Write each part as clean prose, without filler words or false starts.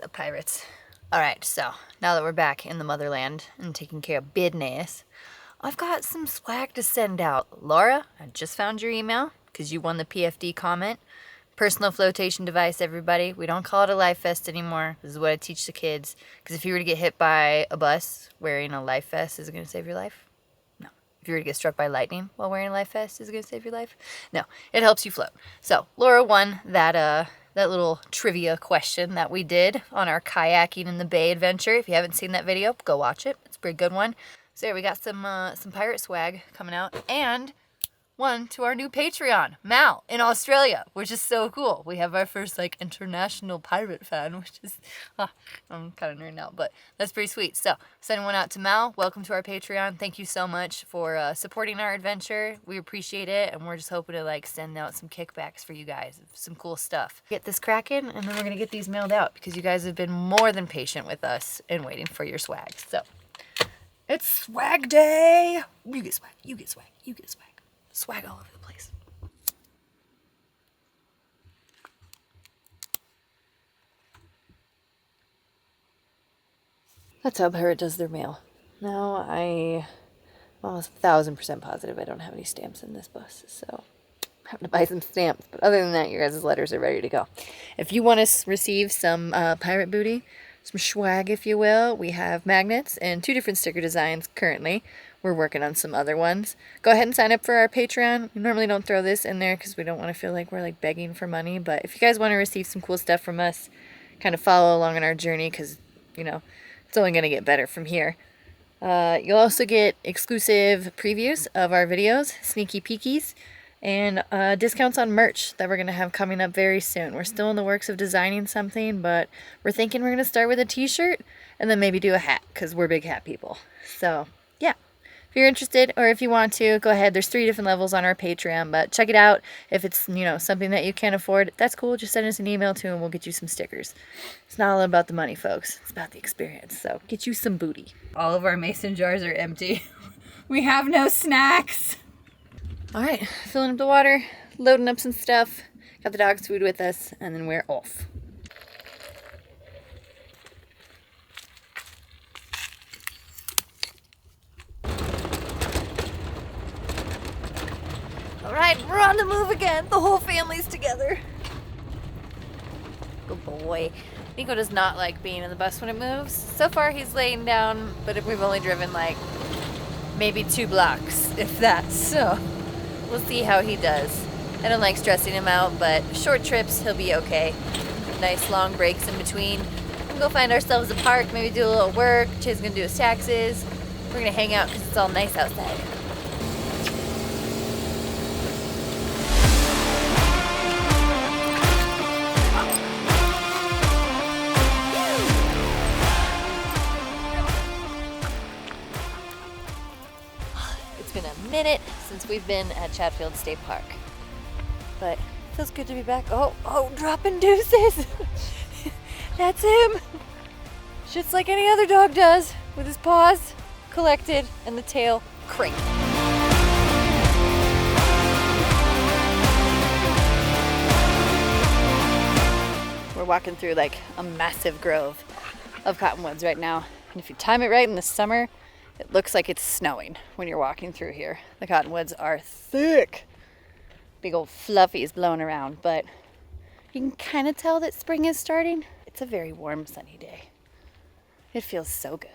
What's up, pirates? Alright, so now that we're back in the motherland and taking care of business, I've got some swag to send out. Laura, I just found your email because you won the PFD comment. Personal flotation device, everybody. We don't call it a life vest anymore. This is what I teach the kids. Because if you were to get hit by a bus wearing a life vest, is it going to save your life? No. If you were to get struck by lightning while wearing a life vest, is it going to save your life? No. It helps you float. So, Laura won that little trivia question that we did on our kayaking in the bay adventure. If you haven't seen that video, go watch it. It's a pretty good one. So yeah, we got some pirate swag coming out, and one to our new Patreon, Mal, in Australia, which is so cool. We have our first international pirate fan, which is, I'm kind of nerding out, but that's pretty sweet. So sending one out to Mal. Welcome to our Patreon. Thank you so much for supporting our adventure. We appreciate it, and we're just hoping to send out some kickbacks for you guys, some cool stuff. Get this cracking, and then we're gonna get these mailed out because you guys have been more than patient with us and waiting for your swag. So it's swag day. You get swag. You get swag. You get swag. Swag all over the place. That's how a pirate does their mail. Now I'm almost 1000% positive I don't have any stamps in this bus, so I'm having to buy some stamps. But other than that, your guys' letters are ready to go. If you want to receive some pirate booty, some swag if you will, we have magnets and 2 different sticker designs currently. We're working on some other ones. Go ahead and sign up for our Patreon. We normally don't throw this in there because we don't want to feel like we're begging for money. But if you guys want to receive some cool stuff from us, kind of follow along on our journey because, it's only going to get better from here. You'll also get exclusive previews of our videos, sneaky peekies, and discounts on merch that we're going to have coming up very soon. We're still in the works of designing something, but we're thinking we're going to start with a t-shirt and then maybe do a hat because we're big hat people. So, yeah. If you're interested or if you want to, go ahead. There's 3 different levels on our Patreon, but check it out. If it's, something that you can't afford, that's cool. Just send us an email too and we'll get you some stickers. It's not all about the money, folks. It's about the experience. So get you some booty. All of our mason jars are empty. We have no snacks. All right, filling up the water, loading up some stuff. Got the dog's food with us, and then we're off. Alright, we're on the move again. The whole family's together. Good boy. Nico does not like being in the bus when it moves. So far he's laying down, but we've only driven maybe 2 blocks, if that. So we'll see how he does. I don't like stressing him out, but short trips he'll be okay. Nice long breaks in between. We'll go find ourselves a park, maybe do a little work. Chid's gonna do his taxes. We're gonna hang out because it's all nice outside. Been a minute since we've been at Chatfield State Park, but it feels good to be back. Oh, dropping deuces. That's him. Just like any other dog does, with his paws collected and the tail cranked. We're walking through a massive grove of cottonwoods right now, and if you time it right in the summer, it looks like it's snowing when you're walking through here. The cottonwoods are thick. Big old fluffies blowing around, but you can kind of tell that spring is starting. It's a very warm, sunny day. It feels so good.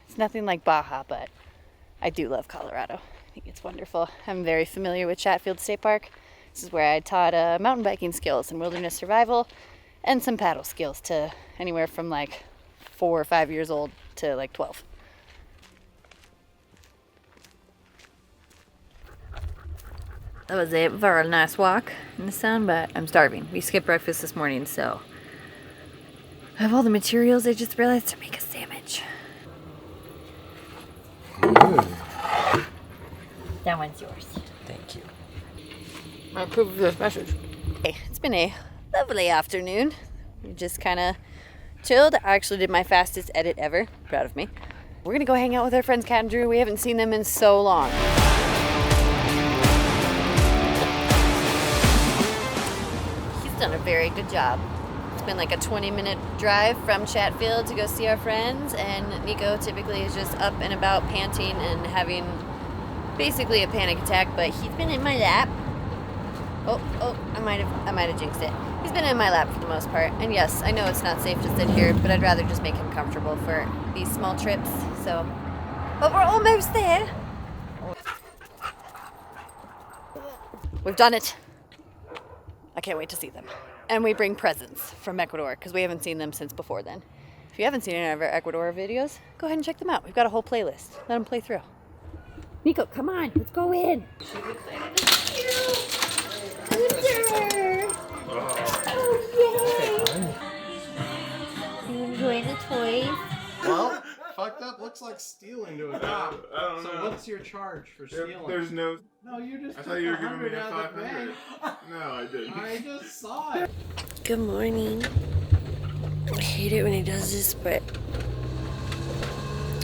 It's nothing like Baja, but I do love Colorado. I think it's wonderful. I'm very familiar with Chatfield State Park. This is where I taught mountain biking skills and wilderness survival and some paddle skills to anywhere from 4 or 5 years old to 12. That was a very nice walk in the sun, but I'm starving. We skipped breakfast this morning, so I have all the materials. I just realized to make a sandwich. That one's yours. Thank you. I approve of this message. Hey, it's been a lovely afternoon. We just kind of chilled. I actually did my fastest edit ever. Proud of me. We're going to go hang out with our friends Kat and Drew. We haven't seen them in so long. Done a very good job. been like a 20-minute drive from Chatfield to go see our friends, and Nico typically is just up and about panting and having basically a panic attack, but he's been in my lap. Oh, I might have jinxed it. He's been in my lap for the most part, and yes, I know it's not safe to sit here, but I'd rather just make him comfortable for these small trips, so. But we're almost there. We've done it. I can't wait to see them. And we bring presents from Ecuador because we haven't seen them since before then. If you haven't seen any of our Ecuador videos, go ahead and check them out. We've got a whole playlist. Let them play through. Nico, come on, let's go in. She's excited to see you. Winter. Oh, yay. You enjoying the toys? Well, fucked up looks like stealing to a cop. I don't So know. what's your charge for stealing? There's no. No, you just I took thought you were giving me 100 a out of the 500. bank. No, I didn't. I just saw it. Good morning. I hate it when he does this, but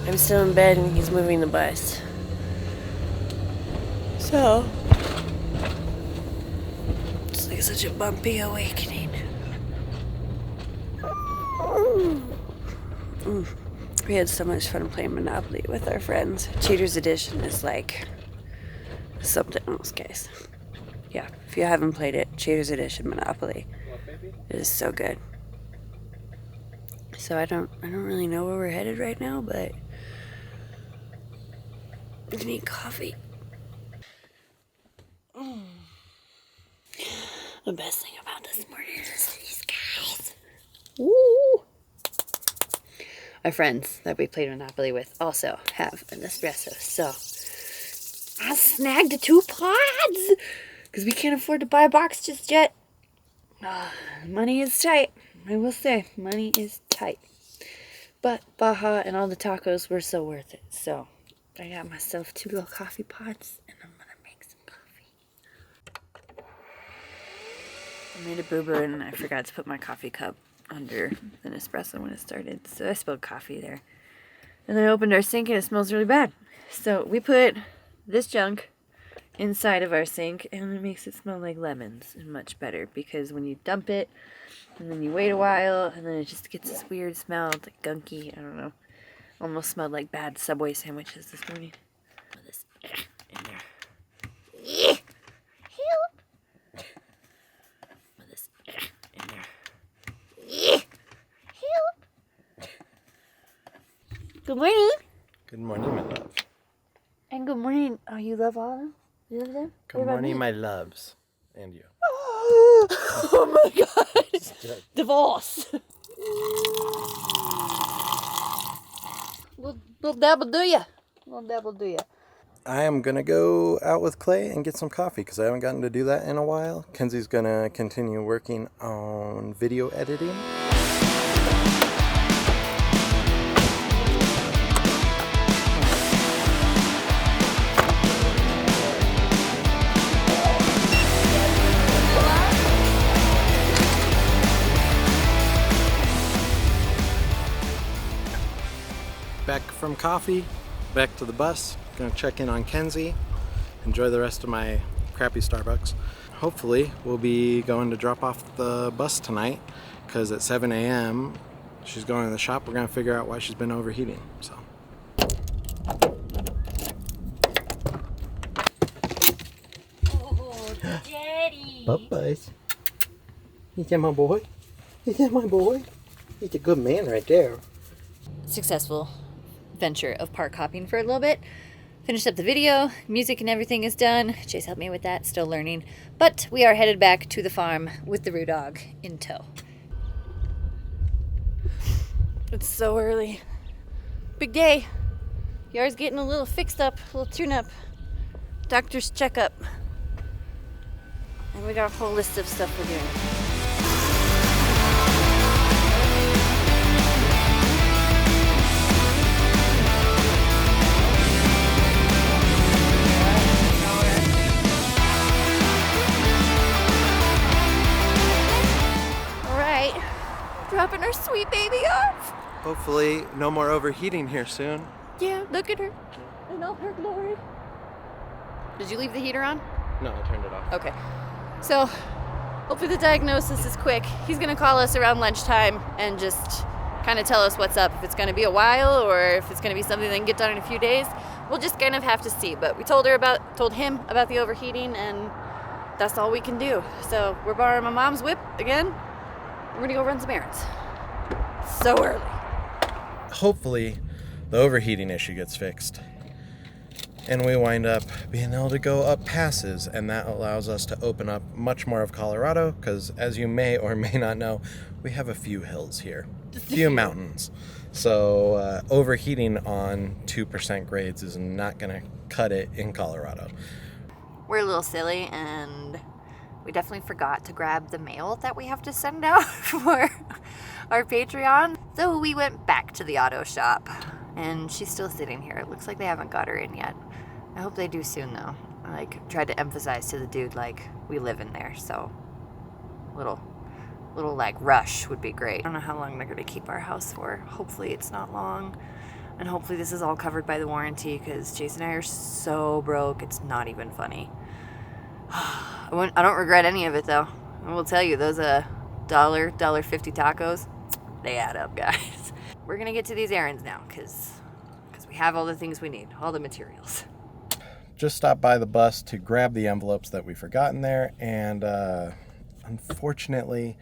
I'm still in bed and he's moving the bus. So, it's like such a bumpy awakening. We had so much fun playing Monopoly with our friends. Cheaters Edition is like something else, guys. Yeah, if you haven't played it, Cheaters Edition Monopoly. It is so good. So I don't really know where we're headed right now, but I need coffee. The best thing about this morning is these guys. Woo! Our friends that we played Monopoly with also have an espresso, so I snagged 2 pods because we can't afford to buy a box just yet. Money is tight. I will say, money is tight. But Baja and all the tacos were so worth it. So I got myself 2 little coffee pots and I'm gonna make some coffee. I made a boo-boo and I forgot to put my coffee cup under the Nespresso when it started. So I spilled coffee there. And then I opened our sink and it smells really bad. So we put this junk inside of our sink and it makes it smell like lemons and much better, because when you dump it and then you wait a while and then it just gets this weird smell. It's like gunky, I don't know. Almost smelled like bad Subway sandwiches this morning. Put this in there. Yeah. Help. Put this in there. Yeah. Help. Good morning. Good morning, my love. And good morning. Oh, you love all of them? You love them? Good morning, my loves. And you. Oh my god. Divorce. Little dabble do ya. Little dabble do ya. I am going to go out with Clay and get some coffee because I haven't gotten to do that in a while. Kenzie's going to continue working on video editing. Back from coffee, back to the bus. Gonna check in on Kenzie, enjoy the rest of my crappy Starbucks. Hopefully we'll be going to drop off the bus tonight because at 7 a.m. she's going to the shop. We're gonna figure out why she's been overheating. So. Oh, Daddy. Bye-byes. Is that my boy? Is that my boy? He's a good man right there. Successful venture of park hopping for a little bit. Finished up the video, music and everything is done. Chase helped me with that, still learning. But we are headed back to the farm with the Roo dog in tow. It's so early. Big day. Yar's getting a little fixed up, a little tune-up. Doctor's checkup. And we got a whole list of stuff we're doing. Dropping our sweet baby off. Hopefully no more overheating here soon. Yeah, look at her in all her glory. Did you leave the heater on? No, I turned it off. Okay. So, Hopefully the diagnosis is quick. He's gonna call us around lunchtime and just kind of tell us what's up. If it's gonna be a while or if it's gonna be something that can get done in a few days, we'll just kind of have to see. But we told him about the overheating, and that's all we can do. So we're borrowing my mom's whip again. We're gonna go run some errands. So early. Hopefully the overheating issue gets fixed and we wind up being able to go up passes, and that allows us to open up much more of Colorado, because as you may or may not know, we have a few hills here, a few mountains. So overheating on 2% grades is not going to cut it in Colorado. We're a little silly, and we definitely forgot to grab the mail that we have to send out for our Patreon. So we went back to the auto shop, and she's still sitting here. It looks like they haven't got her in yet. I hope they do soon, though. I tried to emphasize to the dude, we live in there, so little rush would be great. I don't know how long they're gonna keep our house for. Hopefully it's not long, and hopefully this is all covered by the warranty, because Jason and I are so broke, it's not even funny. I don't regret any of it, though. I will tell you, those $1.50 tacos, they add up, guys. We're gonna get to these errands now, because we have all the things we need, all the materials. Just stopped by the bus to grab the envelopes that we forgot in there, and unfortunately,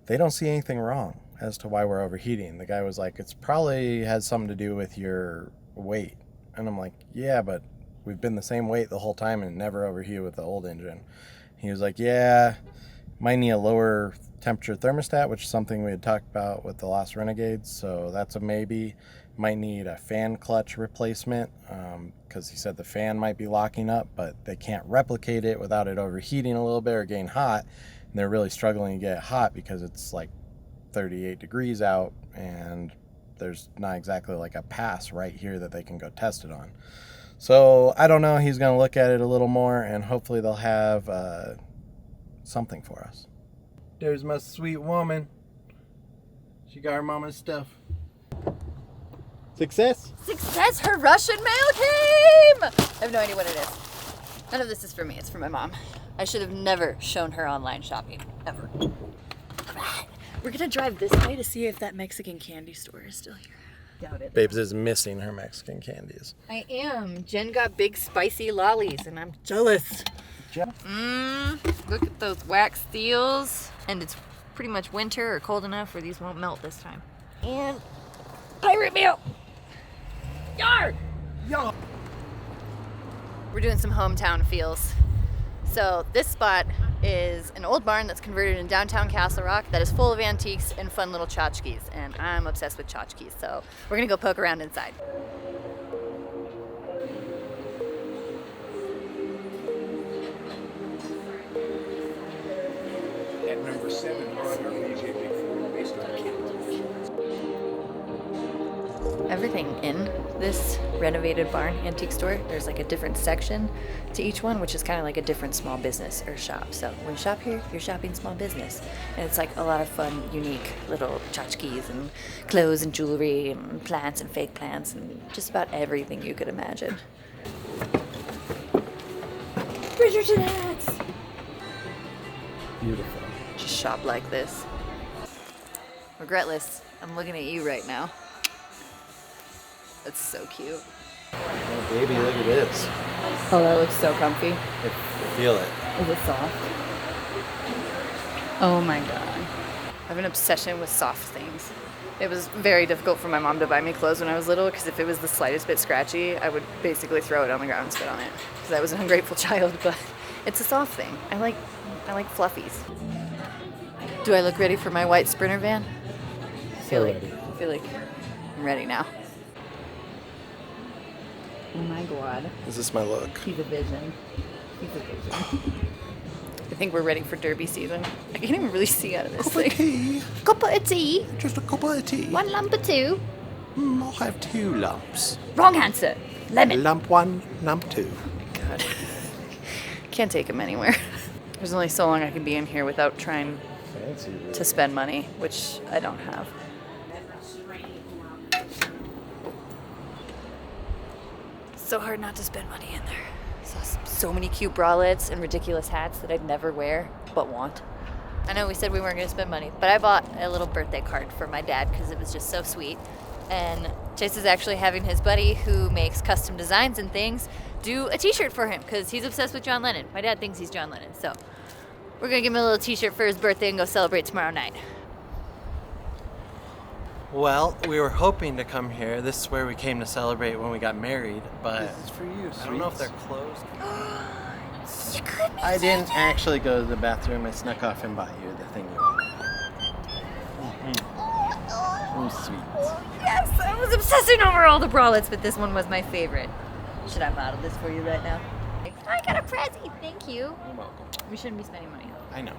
they don't see anything wrong as to why we're overheating. The guy was like, it's probably has something to do with your weight. And I'm like, yeah, but we've been the same weight the whole time and never overheated with the old engine. He was like, yeah, might need a lower temperature thermostat, which is something we had talked about with the last Renegades, so that's a maybe. Might need a fan clutch replacement, because he said the fan might be locking up, but they can't replicate it without it overheating a little bit or getting hot, and they're really struggling to get it hot because it's like 38 degrees out, and there's not exactly like a pass right here that they can go test it on. So I don't know, he's going to look at it a little more, and hopefully they'll have something for us. There's my sweet woman. She got her mama's stuff. Success? Success! Her Russian mail came! I have no idea what it is. None of this is for me, it's for my mom. I should have never shown her online shopping, ever. We're gonna drive this way to see if that Mexican candy store is still here. Doubt it. Babes is missing her Mexican candies. I am. Jen got big spicy lollies and I'm jealous. Look at those wax steels. And it's pretty much winter or cold enough where these won't melt this time. And pirate meal! Yar! Yar! We're doing some hometown feels. So this spot is an old barn that's converted in downtown Castle Rock that is full of antiques and fun little tchotchkes. And I'm obsessed with tchotchkes, so we're gonna go poke around inside. At number 7 on our DJ Big 4 based on Everything in this renovated barn antique store, there's like a different section to each one, which is kind of like a different small business or shop. So when you shop here, you're shopping small business. And it's like a lot of fun, unique little tchotchkes and clothes and jewelry and plants and fake plants and just about everything you could imagine. Bridgerton hats! Beautiful. Just shop like this. Regretless, I'm looking at you right now. That's so cute. Oh, baby, look at this. Oh, that looks so comfy. Feel it. Is it soft? Oh my god. I have an obsession with soft things. It was very difficult for my mom to buy me clothes when I was little because if it was the slightest bit scratchy, I would basically throw it on the ground and spit on it because I was an ungrateful child, but it's a soft thing. I like fluffies. Do I look ready for my white Sprinter van? I feel like I'm ready now. Oh my god. Is this my look? He's a vision. He's a vision. I think we're ready for derby season. I can't even really see out of this thing. Tea. Cup of tea. Just a cup of tea. One lump of two. I'll have 2 lumps. Wrong answer. Lemon. Lump 1, lump 2. God. Can't take him anywhere. There's only so long I can be in here without trying to spend money, which I don't have. So hard not to spend money in there. So many cute bralettes and ridiculous hats that I'd never wear but want. I know we said we weren't going to spend money, but I bought a little birthday card for my dad because it was just so sweet. And Chase is actually having his buddy who makes custom designs and things do a t-shirt for him because he's obsessed with John Lennon. My dad thinks he's John Lennon, so we're going to give him a little t-shirt for his birthday and go celebrate tomorrow night. Well, we were hoping to come here. This is where we came to celebrate when we got married, but This is for you, I don't know if they're sweets. closed. You could be I didn't actually go to the bathroom. I snuck off and bought you the thing you wanted. Oh, sweet. Yes, I was obsessing over all the bralettes, but this one was my favorite. Should I model this for you right now? I got a Prezi, thank you. You're welcome. We shouldn't be spending money though. I know.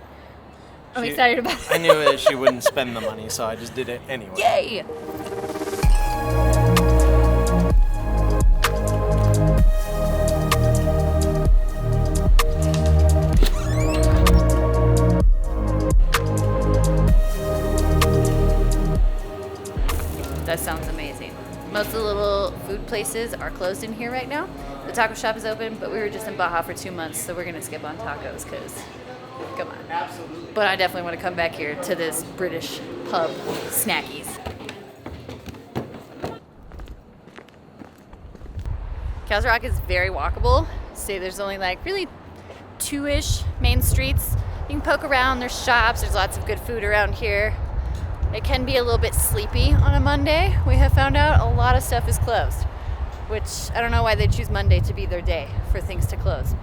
I'm excited about it. I knew that she wouldn't spend the money, so I just did it anyway. Yay! That sounds amazing. Most of the little food places are closed in here right now. The taco shop is open, but we were just in Baja for 2 months, so we're gonna skip on tacos because, come on. Absolutely. But I definitely want to come back here to this British pub snackies. Castle Rock is very walkable. Say there's only like really 2-ish main streets. You can poke around, there's shops, there's lots of good food around here. It can be a little bit sleepy on a Monday. We have found out a lot of stuff is closed, which I don't know why they choose Monday to be their day for things to close.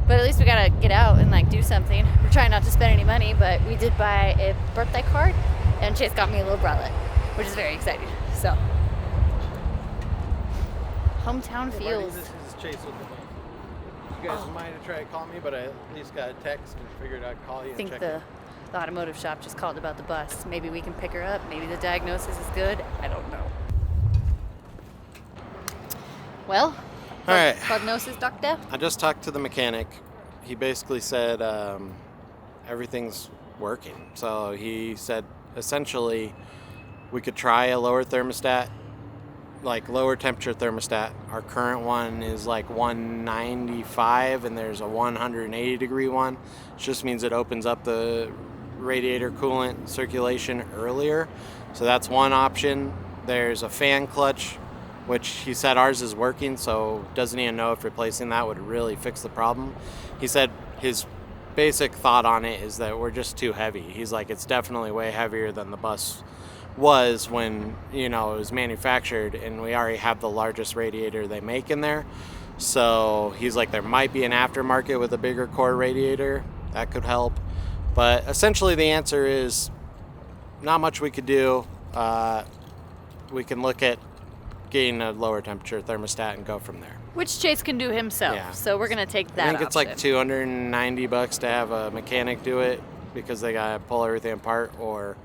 But at least we gotta get out and like do something. We're trying not to spend any money, but we did buy a birthday card and Chase got me a little bralette, which is very exciting. So, hometown feels. This is Chase with the phone. You guys might have tried to call me, but I at least got a text and figured I'd call you I and think check the it. automotive shop just called about the bus. Maybe we can pick her up. Maybe the diagnosis is good. I don't know. Well, All right. prognosis, doctor? I just talked to the mechanic. He basically said everything's working. So he said essentially we could try a lower thermostat, like lower temperature thermostat. Our current one is like 195 and there's a 180 degree one. It just means it opens up the radiator coolant circulation earlier. So that's one option. There's a fan clutch, which he said ours is working, so doesn't even know if replacing that would really fix the problem. He said his basic thought on it is that we're just too heavy. He's like, it's definitely way heavier than the bus was when, you know, it was manufactured, and we already have the largest radiator they make in there. So he's like, there might be an aftermarket with a bigger core radiator that could help. But essentially the answer is not much we could do. We can look at getting a lower temperature thermostat and go from there. Which Chase can do himself. Yeah. So we're going to take that I think it's like option. $290 to have a mechanic do it because they gotta pull everything apart, or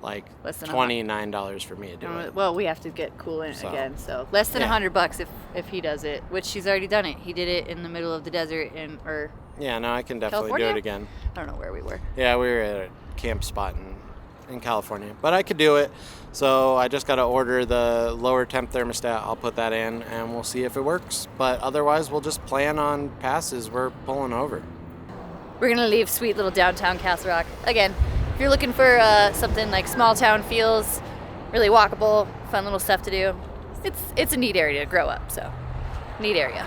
like Less than $29 for me to do it. Well, we have to get coolant So, again, so less than yeah. $100 if he does it, which he's already done it. He did it in the middle of the desert or Yeah, no, I can definitely California? do it again. I don't know where we were. Yeah, we were at a camp spot in California, but I could do it. So I just got to order the lower temp thermostat. I'll put that in and we'll see if it works. But otherwise, we'll just plan on passes we're pulling over. We're gonna leave sweet little downtown Castle Rock. Again, if you're looking for something like small town feels, really walkable, fun little stuff to do, it's a neat area to grow up, so neat area.